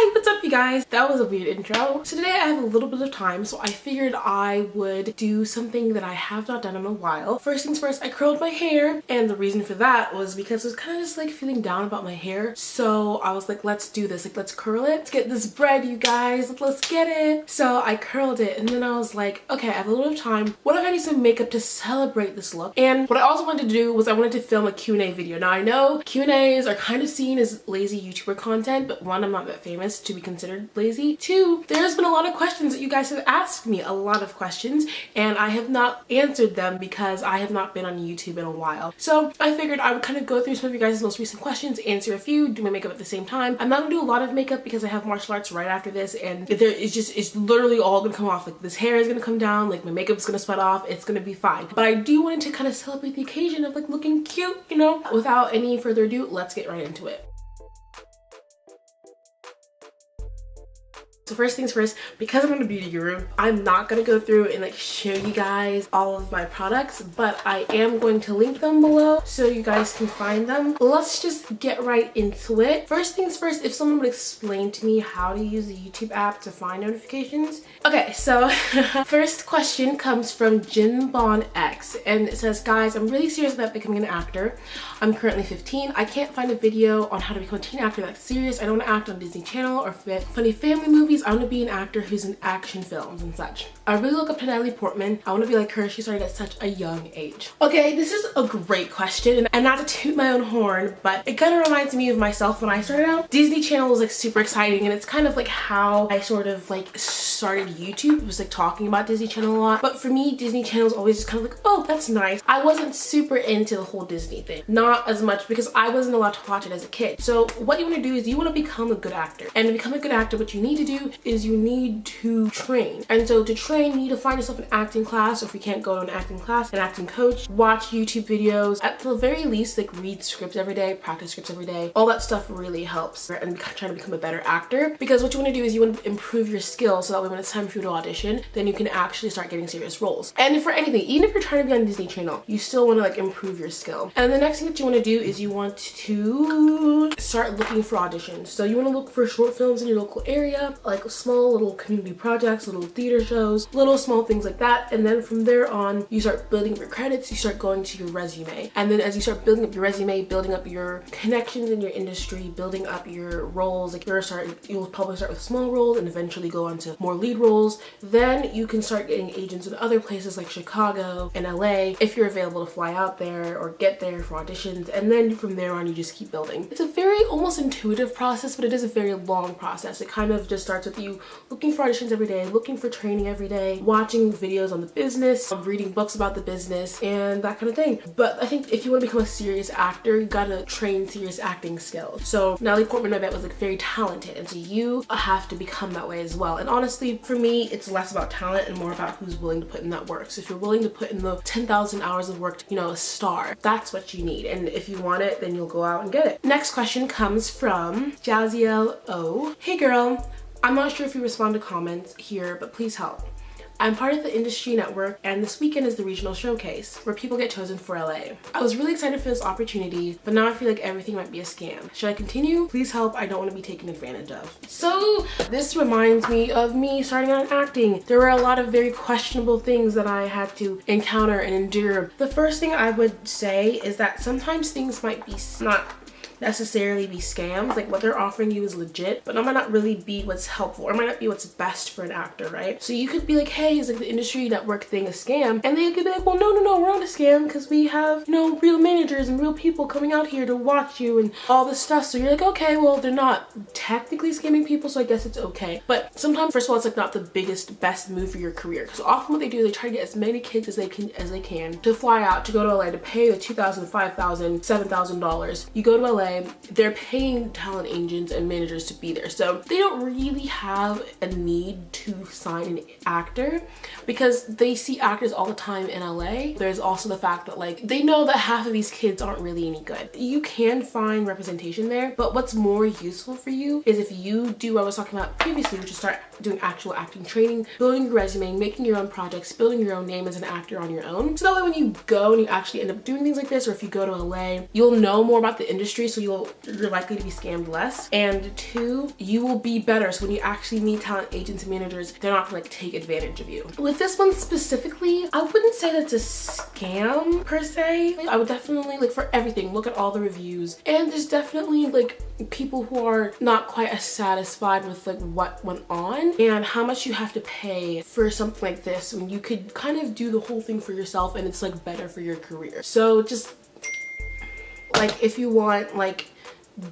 Hi, what's up you guys? That was a weird intro. So today I have a little bit of time, so I figured I would do something that I have not done in a while. First things first, I curled my hair, and the reason for that was because I was kind of just like feeling down about my hair. So I was like, let's do this, like let's curl it. Let's get this bread, you guys, let's get it. So I curled it, and then I was like, okay, I have a little bit of time. What if I need some makeup to celebrate this look? And what I also wanted to do was I wanted to film a Q&A video. Now I know Q&As are kind of seen as lazy YouTuber content, but one, I'm not that famous to be considered lazy. Two, there's been a lot of questions that you guys have asked me, a lot of questions, and I have not answered them because I have not been on YouTube in a while. So I figured I would kind of go through some of you guys' most recent questions, answer a few, do my makeup at the same time. I'm not gonna do a lot of makeup because I have martial arts right after this, and it's literally all gonna come off. Like this hair is gonna come down, like my makeup's gonna sweat off, it's gonna be fine. But I do want to kind of celebrate the occasion of like looking cute, you know? Without any further ado, let's get right into it. So first things first, because I'm in a beauty guru, I'm not gonna go through and like show you guys all of my products, but I am going to link them below so you guys can find them. Let's just get right into it. First things first, if someone would explain to me how to use the YouTube app to find notifications. Okay, so first question comes from Jinbon X, and it says, guys, I'm really serious about becoming an actor. I'm currently 15. I can't find a video on how to become a teen actor that's serious. I don't want to act on Disney Channel or funny family movies. I want to be an actor who's in action films and such. I really look up to Natalie Portman. I want to be like her. She started at such a young age. Okay, this is a great question, and not to toot my own horn, but it kind of reminds me of myself when I started out. Disney Channel was like super exciting, and it's kind of like how I sort of like started YouTube. It was like talking about Disney Channel a lot, but for me, Disney Channel was always just kind of like, oh, that's nice. I wasn't super into the whole Disney thing. Not as much because I wasn't allowed to watch it as a kid. So what you want to do is you want to become a good actor, and to become a good actor, what you need to do is you need to train. And so to train, you need to find yourself an acting class, or if you can't go to an acting class, an acting coach, watch YouTube videos, at the very least like read scripts every day, practice scripts every day. All that stuff really helps and trying to become a better actor, because what you want to do is you want to improve your skills so that way when it's time for you to audition, then you can actually start getting serious roles. And for anything, even if you're trying to be on Disney Channel, you still want to like improve your skill. And the next thing that you want to do is you want to start looking for auditions. So you want to look for short films in your local area, like small little community projects, little theater shows, little small things like that. And then from there on, you start building up your credits, you start going to your resume. And then as you start building up your resume, building up your connections in your industry, building up your roles, like you'll probably start with small roles and eventually go on to more lead roles. Then you can start getting agents in other places like Chicago and LA if you're available to fly out there or get there for auditions. And then from there on, you just keep building. It's a very almost intuitive process, but it is a very long process. It kind of just starts with you looking for auditions every day, looking for training every day, watching videos on the business, reading books about the business, and that kind of thing. But I think if you want to become a serious actor, you gotta train serious acting skills. So Natalie Portman, I bet, was like very talented, and so you have to become that way as well. And honestly, for me, it's less about talent and more about who's willing to put in that work. So if you're willing to put in the 10,000 hours of work to, you know, a star, that's what you need. And if you want it, then you'll go out and get it. Next question comes from Jaziel O. Hey girl, I'm not sure if you respond to comments here, but please help. I'm part of the industry network, and this weekend is the regional showcase where people get chosen for LA. I was really excited for this opportunity, but now I feel like everything might be a scam. Should I continue? Please help, I don't want to be taken advantage of. So this reminds me of me starting out in acting. There were a lot of very questionable things that I had to encounter and endure. The first thing I would say is that sometimes things might be not necessarily be scams. Like what they're offering you is legit, but it might not really be what's helpful, or it might not be what's best for an actor, right? So you could be like, hey, is like the industry network thing a scam? And they could be like, well, no, we're not a scam because we have, you know, real managers and real people coming out here to watch you and all this stuff. So you're like, okay, well, they're not technically scamming people, so I guess it's okay. But sometimes, first of all, it's like not the best move for your career, because often what they do, they try to get as many kids as they can to fly out, to go to LA, to pay the $2,000, $5,000, $7,000. You go to LA, they're paying talent agents and managers to be there, so they don't really have a need to sign an actor because they see actors all the time in LA. There's also the fact that like they know that half of these kids aren't really any good. You can find representation there, but what's more useful for you is if you do what I was talking about previously, which is start doing actual acting training, building your resume, making your own projects, building your own name as an actor on your own. So that way when you go and you actually end up doing things like this, or if you go to LA, you'll know more about the industry, so so you're likely to be scammed less. And 2, you will be better. So when you actually meet talent agents and managers, they're not gonna like take advantage of you. With this one specifically, I wouldn't say that's a scam per se. I would definitely, like, for everything, look at all the reviews. And there's definitely like people who are not quite as satisfied with like what went on and how much you have to pay for something like this when you could kind of do the whole thing for yourself and it's like better for your career. So just like, if you want, like,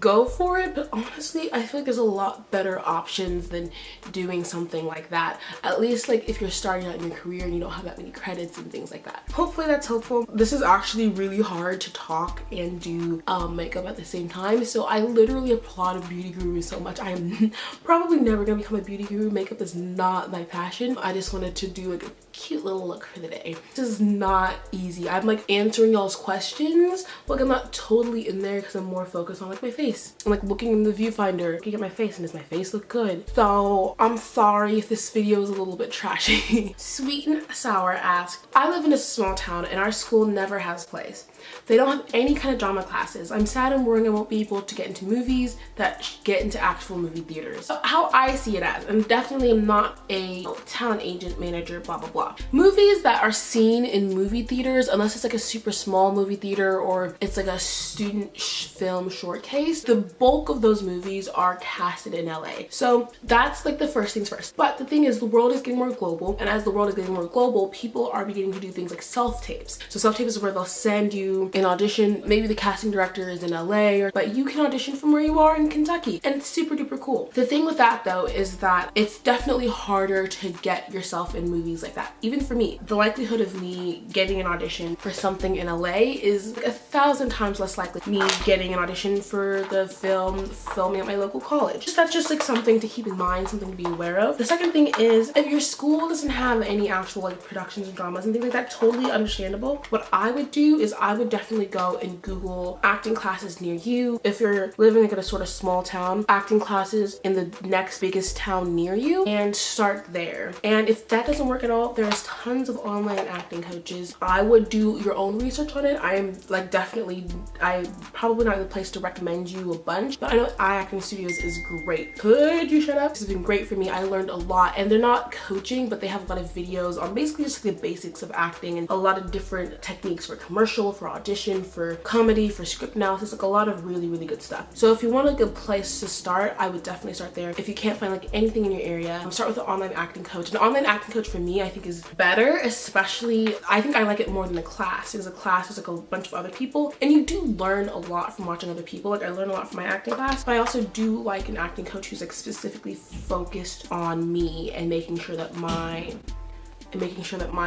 go for it, but honestly I feel like there's a lot better options than doing something like that, at least like if you're starting out in your career and you don't have that many credits and things like that. Hopefully that's helpful. This is actually really hard to talk and do makeup at the same time, so I literally applaud a beauty guru so much. I am probably never gonna become a beauty guru. Makeup is not my passion. I just wanted to do like a cute little look for the day. This is not easy. I'm like answering y'all's questions, like I'm not totally in there because I'm more focused on like my face. I'm like looking in the viewfinder, looking at my face, and does my face look good? So I'm sorry if this video is a little bit trashy. Sweet and Sour asked, I live in a small town and our school never has plays. They don't have any kind of drama classes. I'm sad and worrying I won't be able to get into movies that get into actual movie theaters. So how I see it as, I'm definitely not a talent agent, manager, blah, blah, blah. Movies that are seen in movie theaters, unless it's like a super small movie theater or it's like a student film showcase, the bulk of those movies are casted in LA. So that's like the first things first. But the thing is, the world is getting more global, and as the world is getting more global, people are beginning to do things like self-tapes. So self-tapes is where they'll send you an audition. Maybe the casting director is in LA, but you can audition from where you are in Kentucky, and it's super duper cool. The thing with that though is that it's definitely harder to get yourself in movies like that. Even for me, the likelihood of me getting an audition for something in LA is like 1,000 times less likely me getting an audition for the filming at my local college. That's just like something to keep in mind, something to be aware of. The second thing is, if your school doesn't have any actual like productions and dramas and things like that, totally understandable. What I would do is I would definitely go and Google acting classes near you. If you're living like in a sort of small town, acting classes in the next biggest town near you, and start there. And if that doesn't work at all, there's tons of online acting coaches. I would do your own research on it. I'm like I'm probably not the place to recommend you a bunch, but I know Eye Acting Studios is great. Could you shut up? This has been great for me. I learned a lot, and they're not coaching, but they have a lot of videos on basically just the basics of acting and a lot of different techniques for commercial, for audition, for comedy, for script analysis, like a lot of really, really good stuff. So if you want a good place to start, I would definitely start there. If you can't find like anything in your area, start with an online acting coach. An online acting coach for me, I think is better, especially I think I like it more than a class, because a class is like a bunch of other people and you do learn a lot from watching other people. Like I learn a lot from my acting class, but I also do like an acting coach who's like specifically focused on me and making sure that my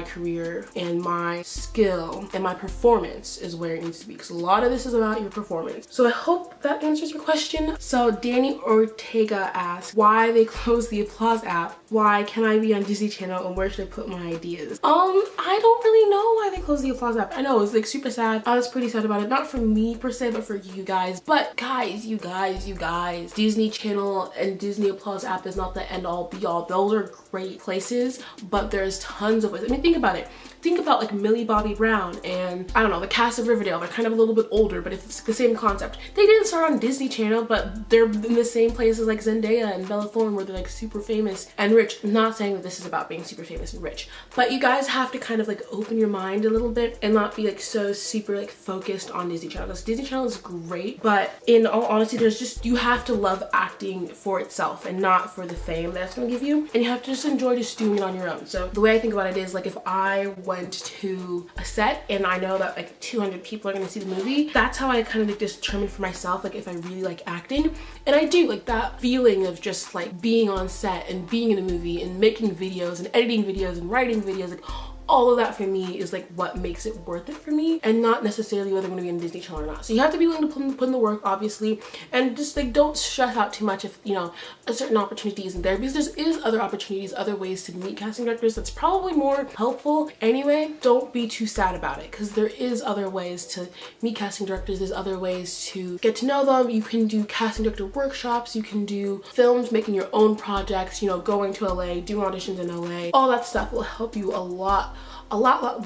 career and my skill and my performance is where it needs to be, because a lot of this is about your performance. So I hope that answers your question. So Danny Ortega asked why they closed the Applause app. Why can I be on Disney Channel, and where should I put my ideas? I don't really know why they closed the Applause app. I know it's like super sad. I was pretty sad about it, not for me per se, but for you guys. But guys, you guys, Disney Channel and Disney Applause app is not the end all be all. Those are great places, but there's tons of ways. I mean, think about it. Think about like Millie Bobby Brown and I don't know, the cast of Riverdale. They're kind of a little bit older, but it's the same concept. They didn't start on Disney Channel, but they're in the same places like Zendaya and Bella Thorne, where they're like super famous and rich. I'm not saying that this is about being super famous and rich, but you guys have to kind of like open your mind a little bit and not be like so super like focused on Disney Channel. Because Disney Channel is great, but in all honesty, you have to love acting for itself and not for the fame that's gonna give you, and you have to just enjoy just doing it on your own. So the way I think about it is like, if I went to a set and I know that like 200 people are gonna see the movie, that's how I kind of like determine for myself like if I really like acting. And I do like that feeling of just like being on set and being in a movie and making videos and editing videos and writing videos, like all of that for me is like what makes it worth it for me, and not necessarily whether I'm gonna be on Disney Channel or not. So you have to be willing to put in the work, obviously, and just like don't stress out too much if you know a certain opportunity isn't there, because there is other opportunities, other ways to meet casting directors that's probably more helpful anyway. Don't be too sad about it, because there is other ways to meet casting directors. There's other ways to get to know them. You can do casting director workshops, you can do films, making your own projects, you know, going to LA, doing auditions in LA. All that stuff will help you a lot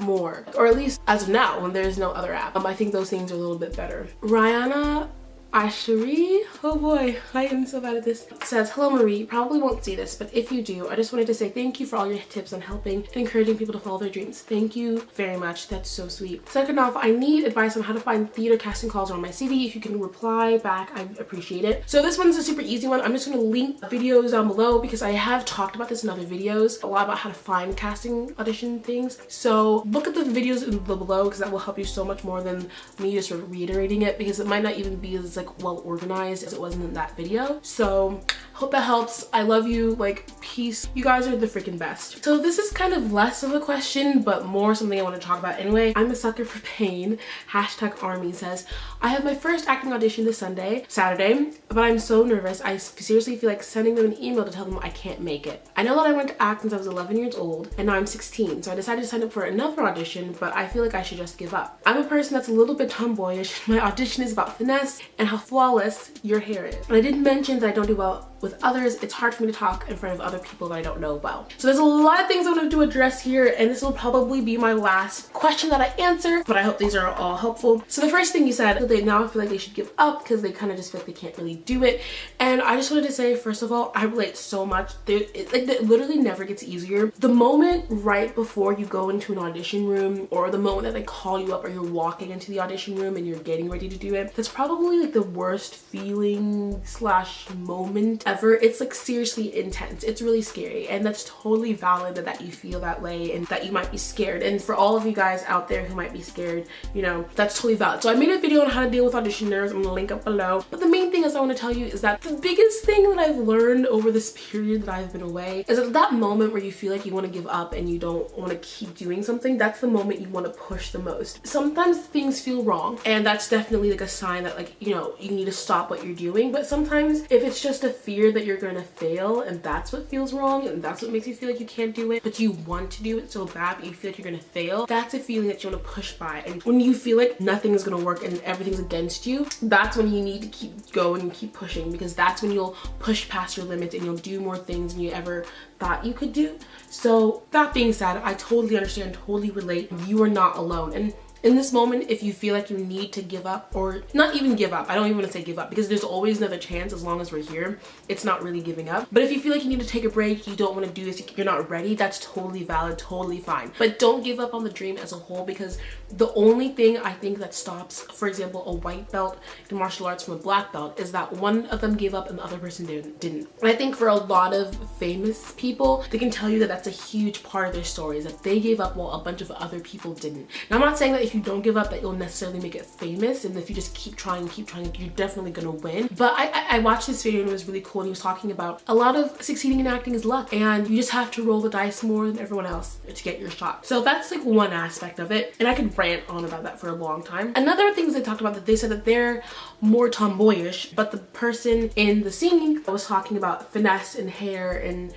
more, or at least as of now when there's no other app. I think those things are a little bit better. Rihanna Asherie, oh boy, I am so bad at this. It says, hello Marie, you probably won't see this, but if you do, I just wanted to say thank you for all your tips on helping and encouraging people to follow their dreams. Thank you very much. That's so sweet. Second off, I need advice on how to find theater casting calls on my CV. If you can reply back, I appreciate it. So this one's a super easy one. I'm just going to link videos down below because I have talked about this in other videos, a lot about how to find casting audition things. So look at the videos in the below because that will help you so much more than me just sort of reiterating it, because it might not even be as like well organized as it wasn't in that video. So hope that helps. I love you. Like, peace. You guys are the freaking best. So this is kind of less of a question, but more something I want to talk about anyway. I'm a sucker for pain. Hashtag Army says, I have my first acting audition this Saturday, but I'm so nervous. I seriously feel like sending them an email to tell them I can't make it. I know that I went to act since I was 11 years old and now I'm 16. So I decided to sign up for another audition, but I feel like I should just give up. I'm a person that's a little bit tomboyish. My audition is about finesse and how flawless your hair is. And I did mention that I don't do well with others. It's hard for me to talk in front of other people that I don't know well. So there's a lot of things I want to address here, and this will probably be my last question that I answer, but I hope these are all helpful. So the first thing you said, that they now feel like they should give up because they kind of just feel like they can't really do it. And I just wanted to say, first of all, I relate so much. It literally never gets easier. The moment right before you go into an audition room, or the moment that they call you up, or you're walking into the audition room and you're getting ready to do it, that's probably like the worst feeling slash moment ever. It's like seriously intense. It's really scary, and that's totally valid that you feel that way and that you might be scared. And for all of you guys out there who might be scared, you know, that's totally valid. So I made a video on how to deal with audition nerves. I'm gonna link up below. But the main thing is I want to tell you is that the biggest thing that I've learned over this period that I've been away is that moment where you feel like you want to give up and you don't want to keep doing something, that's the moment you want to push the most. Sometimes things feel wrong, and that's definitely like a sign that, like, you know, you need to stop what you're doing. But sometimes if it's just a fear that you're going to fail and that's what feels wrong and that's what makes you feel like you can't do it, but you want to do it so bad but you feel like you're going to fail, that's a feeling that you want to push by. And when you feel like nothing is going to work and everything's against you, that's when you need to keep going and keep pushing, because that's when you'll push past your limits and you'll do more things than you ever thought you could do. So that being said, I totally understand, totally relate. You are not alone. And in this moment, if you feel like you need to give up, or not even give up, I don't even want to say give up, because there's always another chance. As long as we're here, it's not really giving up. But if you feel like you need to take a break, you don't want to do this, you're not ready, that's totally valid, totally fine. But don't give up on the dream as a whole, because the only thing I think that stops, for example, a white belt in martial arts from a black belt, is that one of them gave up and the other person didn't. And I think for a lot of famous people, they can tell you that that's a huge part of their story, is that they gave up while a bunch of other people didn't. Now, I'm not saying that if you don't give up that you'll necessarily make it famous, and if you just keep trying, you're definitely gonna win. But I watched this video and it was really cool, and he was talking about a lot of succeeding in acting is luck, and you just have to roll the dice more than everyone else to get your shot. So that's like one aspect of it, and I could rant on about that for a long time. Another thing they talked about, that they said that they're more tomboyish, but the person in the scene was talking about finesse and hair and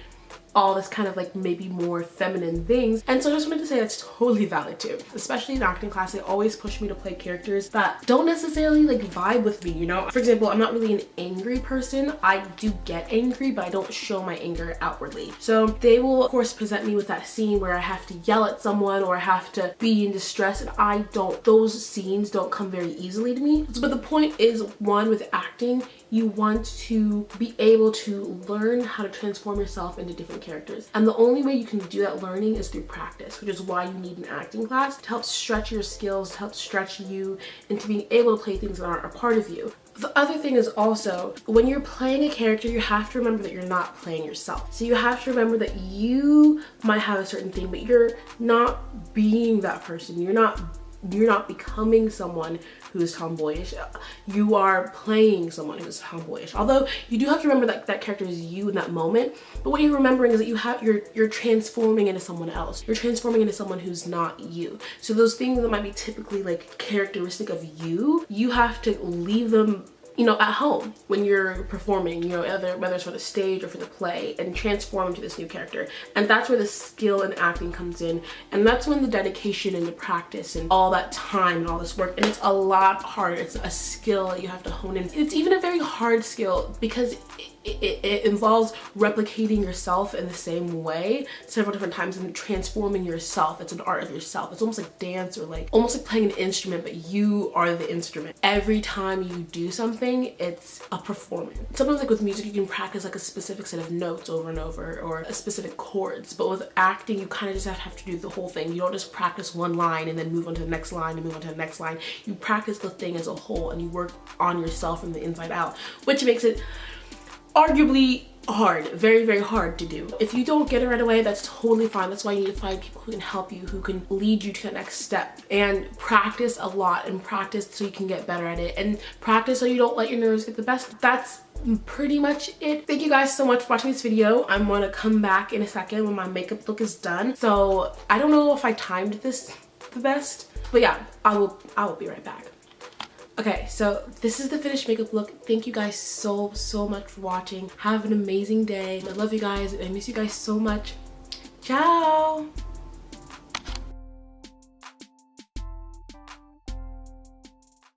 all this kind of like maybe more feminine things. And so I just wanted to say that's totally valid too. Especially in acting class, they always push me to play characters that don't necessarily like vibe with me, you know? For example, I'm not really an angry person. I do get angry, but I don't show my anger outwardly. So they will of course present me with that scene where I have to yell at someone or I have to be in distress, and those scenes don't come very easily to me. But the point is, one, with acting, you want to be able to learn how to transform yourself into different characters. And the only way you can do that learning is through practice, which is why you need an acting class to help stretch your skills, to help stretch you into being able to play things that aren't a part of you. The other thing is also, when you're playing a character, you have to remember that you're not playing yourself. So you have to remember that you might have a certain thing, but you're not being that person. You're not becoming someone who is tomboyish. You are playing someone who is tomboyish. Although you do have to remember that that character is you in that moment, but what you're remembering is that you're transforming into someone else. You're transforming into someone who's not you. So those things that might be typically like characteristic of you, you have to leave them, you know, at home when you're performing, you know, whether it's for the stage or for the play, and transform into this new character. And that's where the skill in acting comes in, and that's when the dedication and the practice and all that time and all this work, and it's a lot harder. It's a skill that you have to hone in. It's even a very hard skill because it involves replicating yourself in the same way several different times and transforming yourself. It's an art of yourself. It's almost like dance, or like almost like playing an instrument, but you are the instrument. Every time you do something, it's a performance. Sometimes like with music, you can practice like a specific set of notes over and over, or a specific chords, but with acting, you kind of just have to do the whole thing. You don't just practice one line and then move on to the next line and move on to the next line. You practice the thing as a whole and you work on yourself from the inside out, which makes it arguably hard, very, very hard to do. If you don't get it right away, that's totally fine. That's why you need to find people who can help you, who can lead you to the next step, and practice a lot, and practice so you can get better at it, and practice so you don't let your nerves get the best. That's pretty much it. Thank you guys so much for watching this video. I'm gonna come back in a second when my makeup look is done. So I don't know if I timed this the best, but yeah, I will be right back. Okay, so this is the finished makeup look. Thank you guys so much for watching. Have an amazing day. I love you guys. I miss you guys so much. Ciao.